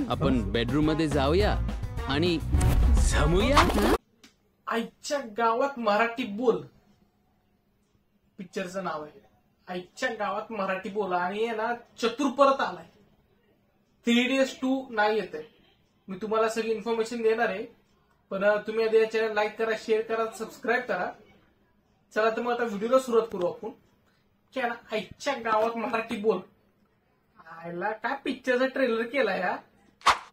आपण बेडरूम मध्ये जाऊया आणि जमूया. आईच्या गावात मराठी बोल पिक्चरचं नाव आहे. आईच्या गावात मराठी बोल आणि ना चतुर परत आलाय. 3 Idiots 2 नाही येत आहे. मी तुम्हाला सगळी इन्फॉर्मेशन देणार आहे, पण तुम्ही आधी या चॅनल लाईक करा, शेअर करा, सबस्क्राईब करा. चला तर मग आता व्हिडिओला सुरुवात करू आपण. ना आईच्या गावात मराठी बोल आयला काय पिक्चरचा ट्रेलर केलाय या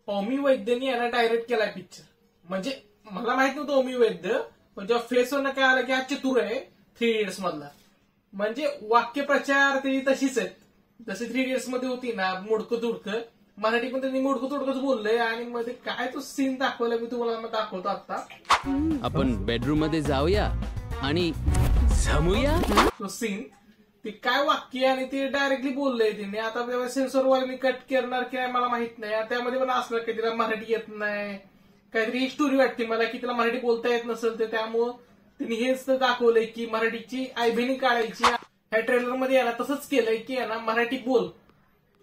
ओमी वैद्यनी याला डायरेक्ट केलाय पिक्चर. म्हणजे मला माहित नव्हतं ओमी वैद्य, पण जेव्हा फेसवर काय आलं की हा चतुर आहे 3 Idiots मधला. म्हणजे वाक्यप्रचार ती तशीच आहेत जसे 3 Idiots मध्ये होती ना, मोडकं तुडकं. मराठी पण त्यांनी मोडकं तुडकंच बोललंय आणि मध्ये काय तो सीन दाखवला मी तुम्हाला दाखवतो आता. आपण बेडरूम मध्ये जाऊया आणि जमूया. तो सीन ते काय वाक्य आणि ते डायरेक्टली बोललंय तिने. आता सेन्सॉरवाले मी कट करणार की नाही मला माहित नाही. त्यामध्ये पण असलं की तिला मराठी येत नाही, काहीतरी ही स्टोरी वाटते मला की तिला मराठी बोलता येत नसेल, तर त्यामुळं तिने हेच दाखवलंय की मराठीची आयभेनी काढायची. ह्या ट्रेलर मध्ये याला तसंच केलंय की ना मराठी बोल,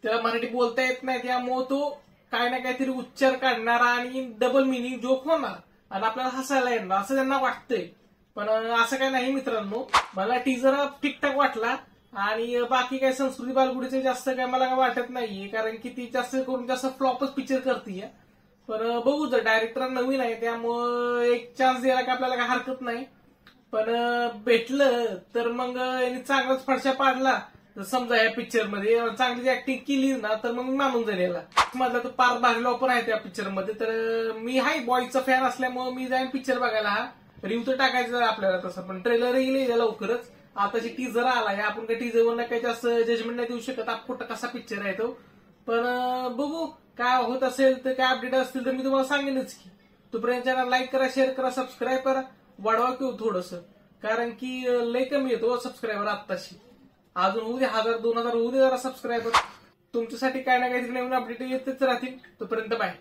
त्याला मराठी बोलता येत नाही, त्यामुळं तो काय ना काहीतरी उच्चार काढणारा आणि डबल मिनिंग जोक होणार आणि आपल्याला हसायला येणार असं त्यांना वाटतंय. पण असं काय नाही मित्रांनो. मला टीजर ठीकठाक वाटला आणि बाकी काय संस्कृती बालगुडीचे जास्त काय मला काय वाटत नाहीये, कारण की ती जास्त करून जास्त फ्लॉपच पिक्चर करतीये. पण बघू, जर डायरेक्टर नवीन आहे त्यामुळं एक चान्स द्यायला काय आपल्याला काय हरकत नाही. पण भेटलं तर मग यांनी चांगलाच फडशा पाडला तर समजा या पिक्चर मध्ये चांगली ऍक्टिंग केली ना तर मग मानून जाईल याला. माझा तर पार भारी पण आहे त्या पिक्चर मध्ये. तर मी हाय बॉयचा फॅन असल्यामुळे मी जाईन पिक्चर बघायला. हा रिव्ह्यू तर टाकायचा आपल्याला तसं, पण ट्रेलर येईल लवकरच. आताची टीजर आलाय, आपण काही टीजरवर काही जास्त जजमेंट नाही देऊ शकत आपण कसा पिक्चर आहे तो. पण बघू काय होत असेल तर काय अपडेट असतील तर मी तुम्हाला सांगेनच की. तोपर्यंत चॅनल लाईक करा, शेअर करा, सबस्क्राईब करा. वाढवा किंवा थोडंसं, कारण की लय कमी येतो सबस्क्रायबर आत्ताशी. अजून होऊ दे 1000-2000 होऊ दे जरा सबस्क्रायबर. तुमच्यासाठी काय ना काहीतरी नवीन अपडेट येतच राहतील. तोपर्यंत बाय.